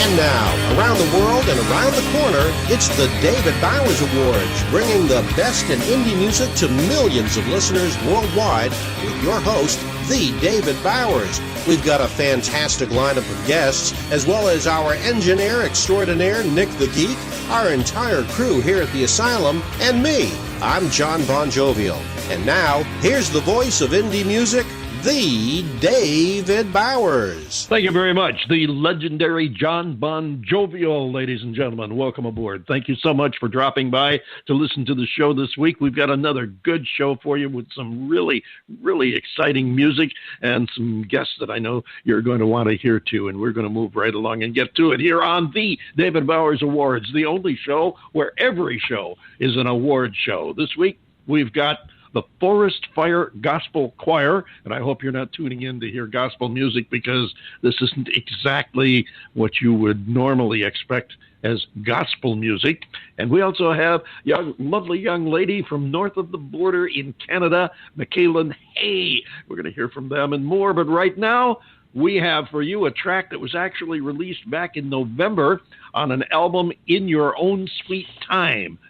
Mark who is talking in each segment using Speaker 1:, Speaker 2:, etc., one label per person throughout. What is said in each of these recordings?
Speaker 1: And now, around the world and around the corner, it's the David Bowers Awards, bringing the best in indie music to millions of listeners worldwide with your host, the David Bowers. We've got a fantastic lineup of guests, as well as our engineer extraordinaire, Nick the Geek, our entire crew here at the Asylum, and me. I'm John Bon Jovial. And now, here's the voice of indie music, the David Bowers.
Speaker 2: Thank you very much. The legendary John Bon Jovial, ladies and gentlemen. Welcome aboard. Thank you so much for dropping by to listen to the show this week. We've got another good show for you with some really, really exciting music and some guests that I know you're going to want to hear too. And we're going to move right along and get to it here on the David Bowers Awards, the only show where every show is an award show. This week, we've got the Forest Fire Gospel Choir, and I hope you're not tuning in to hear gospel music because this isn't exactly what you would normally expect as gospel music. And we also have a lovely young lady from north of the border in Canada, Mikalyn Hay. We're going to hear from them and more, but right now we have for you a track that was actually released back in November on an album, In Your Own Sweet Time.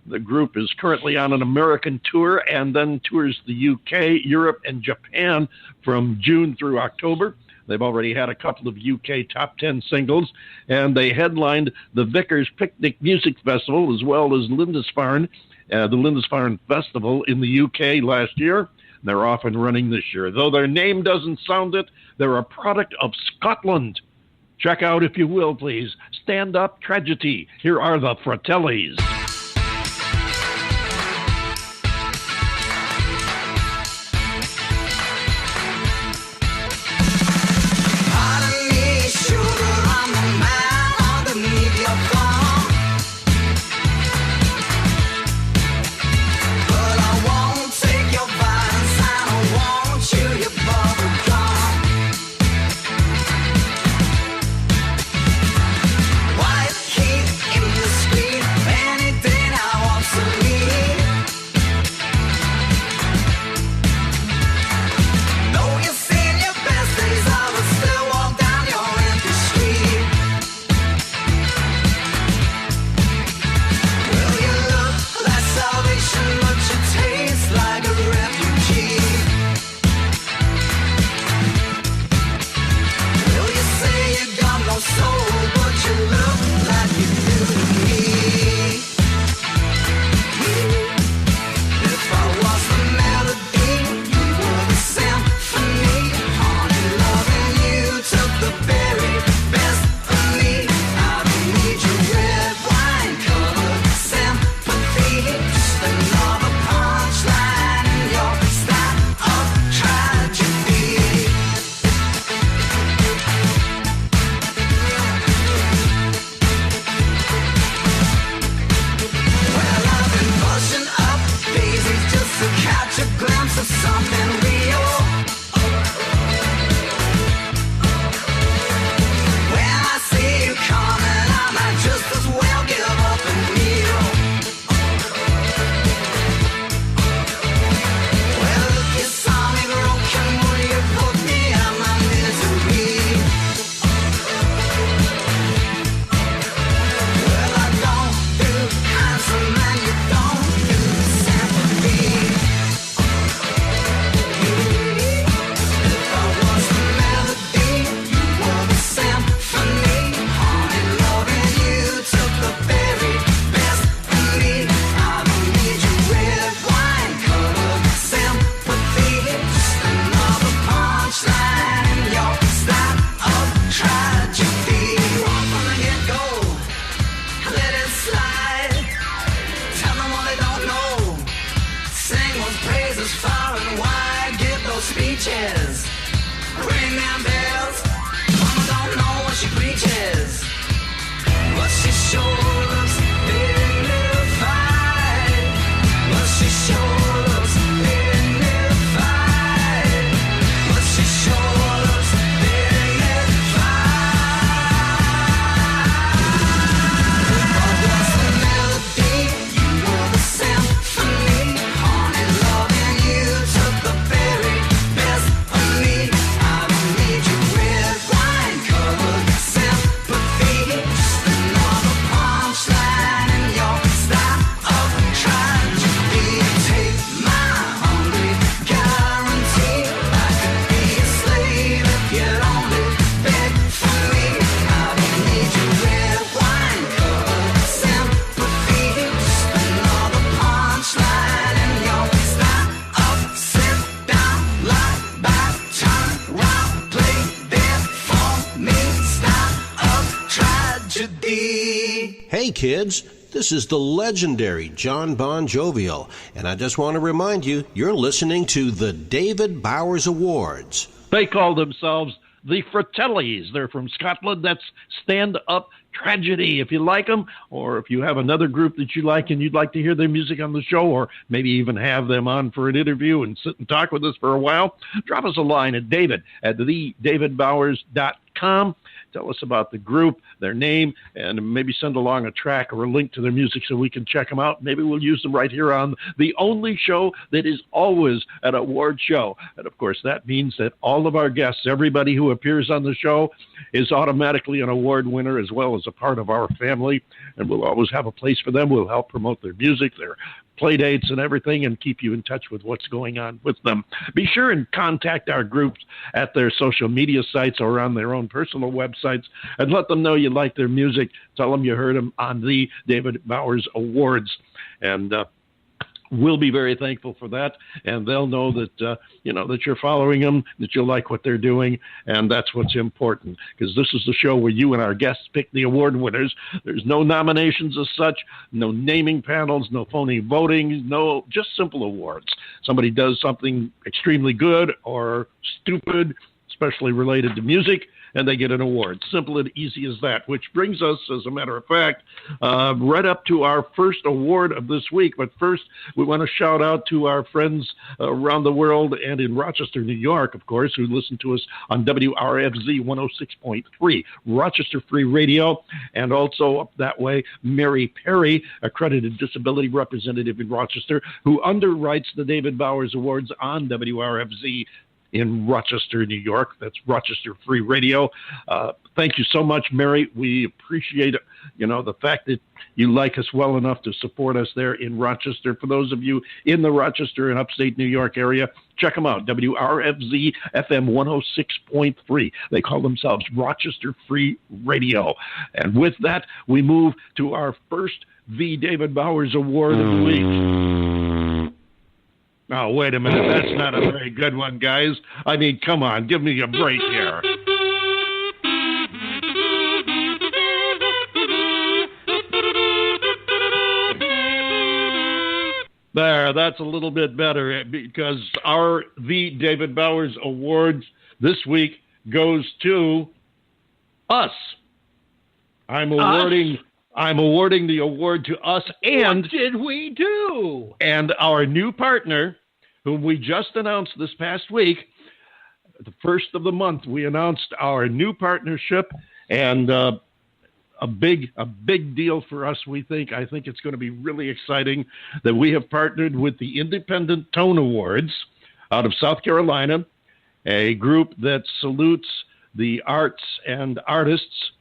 Speaker 2: The group is currently on an American tour and then tours the UK, Europe, and Japan from June through October. They've already had a couple of UK top 10 singles, and they headlined the Vickers Picnic Music Festival as well as Lindisfarne, the Lindisfarne Festival in the UK last year. They're off and running this year. Though their name doesn't sound it, they're a product of Scotland. Check out, if you will, please, Stand Up Tragedy. Here are the Fratellis.
Speaker 3: White heat in the screen, and it
Speaker 1: Hey kids, this is the legendary John Bon Jovial, and I just want to remind you, you're listening to the David Bowers Awards.
Speaker 2: They call themselves the Fratellis. They're from Scotland. That's stand-up tragedy. If you like them, or if you have another group that you like and you'd like to hear their music on the show, or maybe even have them on for an interview and sit and talk with us for a while, drop us a line at david@TheDavidBowers.com. Tell us about the group, their name, and maybe send along a track or a link to their music so we can check them out. Maybe we'll use them right here on the only show that is always an award show. And, of course, that means that all of our guests, everybody who appears on the show, is automatically an award winner as well as a part of our family. And we'll always have a place for them. We'll help promote their music, their play dates and everything, and keep you in touch with what's going on with them. Be sure and contact our groups at their social media sites or on their own personal websites and let them know you like their music. Tell them you heard them on the David Bowers Awards. And we'll be very thankful for that, and they'll know that that you're following them, that you like what they're doing, and that's what's important, because this is the show where you and our guests pick the award winners. There's no nominations as such, no naming panels, no phony voting, no, just simple awards. Somebody does something extremely good or stupid, especially related to music, and they get an award. Simple and easy as that, which brings us, as a matter of fact, right up to our first award of this week. But first, we want to shout out to our friends around the world and in Rochester, New York, of course, who listen to us on WRFZ 106.3, Rochester Free Radio, and also up that way, Mary Perry, accredited disability representative in Rochester, who underwrites the David Bowers Awards on WRFZ in Rochester, New York. That's Rochester Free Radio. Thank you so much, Mary. We appreciate, the fact that you like us well enough to support us there in Rochester. For those of you in the Rochester and upstate New York area, check them out, WRFZ FM 106.3. They call themselves Rochester Free Radio. And with that, we move to our first The David Bowers Award of the week. Oh, wait a minute. That's not a very good one, guys. I mean, come on. Give me a break here. There, that's a little bit better, because our The David Bowers Awards this week goes to us. I'm awarding the award to us. And
Speaker 3: what did we do?
Speaker 2: And our new partner, whom we just announced this past week, the first of the month, we announced our new partnership, and a big deal for us, we think. I think it's going to be really exciting that we have partnered with the Independent Tone Awards out of South Carolina, a group that salutes the arts and artists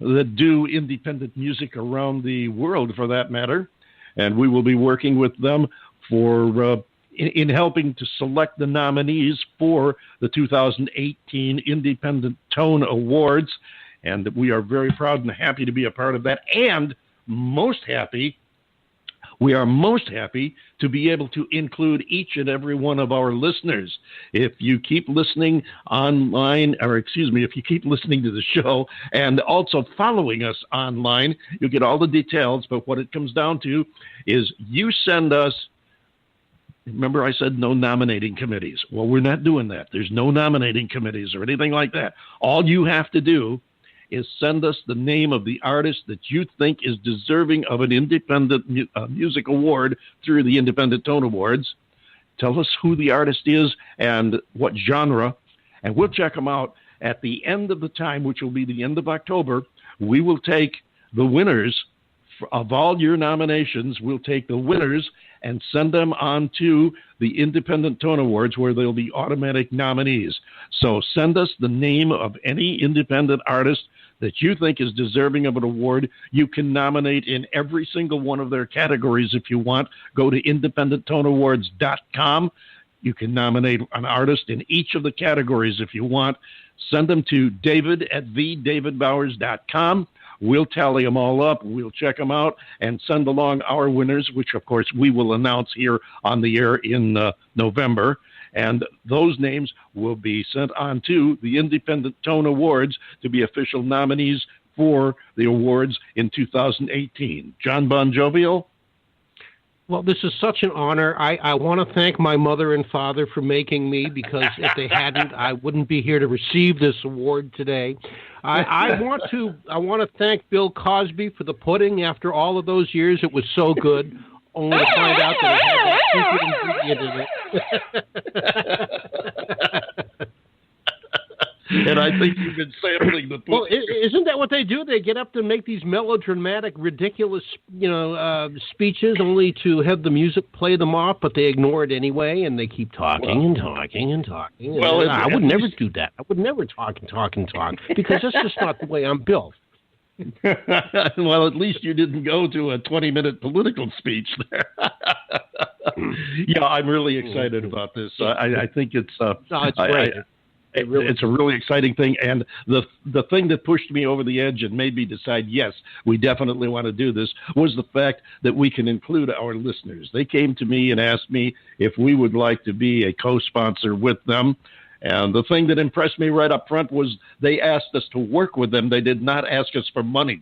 Speaker 2: that do independent music around the world, for that matter. And we will be working with them for in helping to select the nominees for the 2018 Independent Tone Awards. And we are very proud and happy to be a part of that. And we are most happy to be able to include each and every one of our listeners. If you keep listening online, if you keep listening to the show and also following us online, you'll get all the details. But what it comes down to is you send us, remember I said no nominating committees. Well, we're not doing that. There's no nominating committees or anything like that. All you have to do is send us the name of the artist that you think is deserving of an independent music award through the Independent Tone Awards. Tell us who the artist is and what genre, and we'll check them out. At the end of the time, which will be the end of October, we will take the winners of all your nominations. We'll take the winners and send them on to the Independent Tone Awards, where they'll be automatic nominees. So send us the name of any independent artist that you think is deserving of an award. You can nominate in every single one of their categories if you want. Go to independenttoneawards.com. You can nominate an artist in each of the categories if you want. Send them to david@TheDavidBowers.com. We'll tally them all up. We'll check them out and send along our winners, which, of course, we will announce here on the air in November. And those names will be sent on to the Independent Tone Awards to be official nominees for the awards in 2018. John Bon Jovial?
Speaker 3: Well, this is such an honor. I want to thank my mother and father for making me, because if they hadn't, I wouldn't be here to receive this award today. I want to thank Bill Cosby for the pudding. After all of those years, it was so good, only to find out that it had that secret ingredient in it.
Speaker 2: And I think you've been sampling the pudding.
Speaker 3: Well, isn't that what they do? They get up to make these melodramatic, ridiculous, speeches, only to have the music play them off, but they ignore it anyway, and they keep talking and talking and talking.
Speaker 2: Well,
Speaker 3: I would never do that. I would never talk and talk and talk, because that's just not the way I'm built.
Speaker 2: Well, at least you didn't go to a 20-minute political speech there. Yeah, I'm really excited about this. I think it's...
Speaker 3: it's great.
Speaker 2: It's a really exciting thing, and the thing that pushed me over the edge and made me decide, yes, we definitely want to do this, was the fact that we can include our listeners. They came to me and asked me if we would like to be a co-sponsor with them, and the thing that impressed me right up front was they asked us to work with them. They did not ask us for money.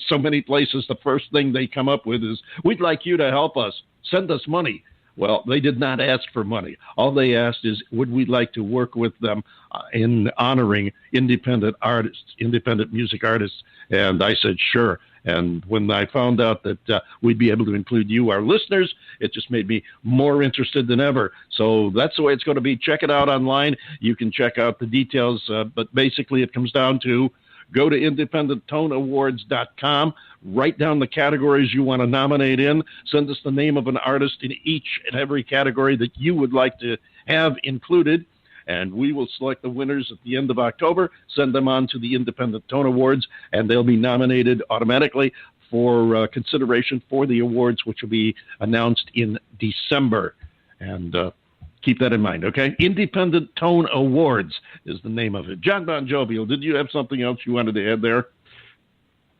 Speaker 2: So many places, the first thing they come up with is, we'd like you to help us. Send us money. Well, they did not ask for money. All they asked is, would we like to work with them in honoring independent artists, independent music artists? And I said, sure. And when I found out that we'd be able to include you, our listeners, it just made me more interested than ever. So that's the way it's going to be. Check it out online. You can check out the details. But basically, it comes down to go to independenttoneawards.com, write down the categories you want to nominate in, send us the name of an artist in each and every category that you would like to have included, and we will select the winners at the end of October, send them on to the Independent Tone Awards, and they'll be nominated automatically for consideration for the awards, which will be announced in December. And keep that in mind, okay? Independent Tone Awards is the name of it. John Bon Jovial, did you have something else you wanted to add there?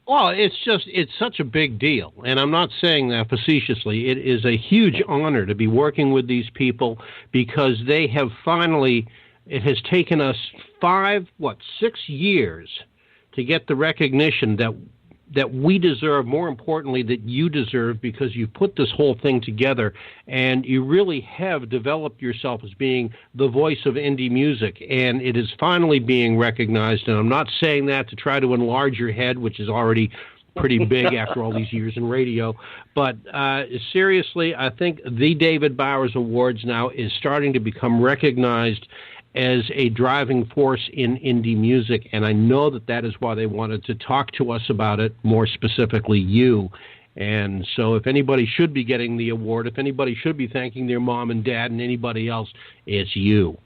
Speaker 3: Well, it's such a big deal, and I'm not saying that facetiously. It is a huge honor to be working with these people, because they have finally, it has taken us 6 years to get the recognition that we deserve, more importantly, that you deserve, because you put this whole thing together, and you really have developed yourself as being the voice of indie music, and it is finally being recognized. And I'm not saying that to try to enlarge your head, which is already pretty big after all these years in radio, but seriously, I think the David Bowers Awards now is starting to become recognized as a driving force in indie music, and I know that is why they wanted to talk to us about it, more specifically you. And so if anybody should be getting the award, if anybody should be thanking their mom and dad and anybody else, it's you.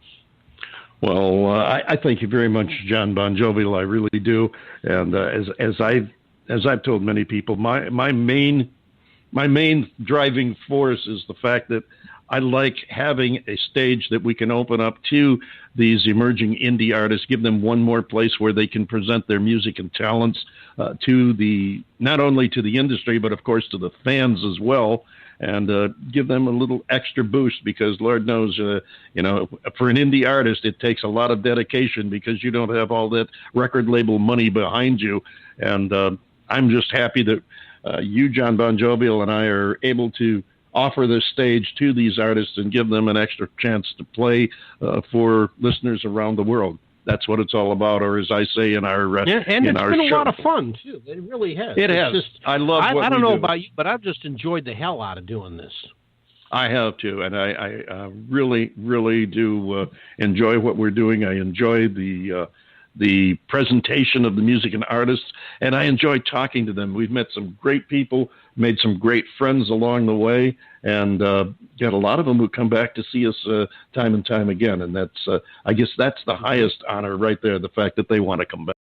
Speaker 2: Well, I thank you very much, John Bon Jovial. I really do. And as I've told many people, my main driving force is the fact that I like having a stage that we can open up to these emerging indie artists, give them one more place where they can present their music and talents to not only to the industry, but of course to the fans as well, and give them a little extra boost, because Lord knows, for an indie artist, it takes a lot of dedication, because you don't have all that record label money behind you. And I'm just happy that you, John Bon Jovial, and I are able to offer this stage to these artists and give them an extra chance to play for listeners around the world. That's what it's all about, or as I say in our
Speaker 3: and it's been a lot of fun too. It really has.
Speaker 2: It has. I love. I don't
Speaker 3: know about you, but I've just enjoyed the hell out of doing this.
Speaker 2: I have too, and I really, really do enjoy what we're doing. I enjoy the presentation of the music and artists, and I enjoy talking to them. We've met some great people, made some great friends along the way, and got a lot of them who come back to see us time and time again. And that's, I guess that's the highest honor right there, the fact that they want to come back.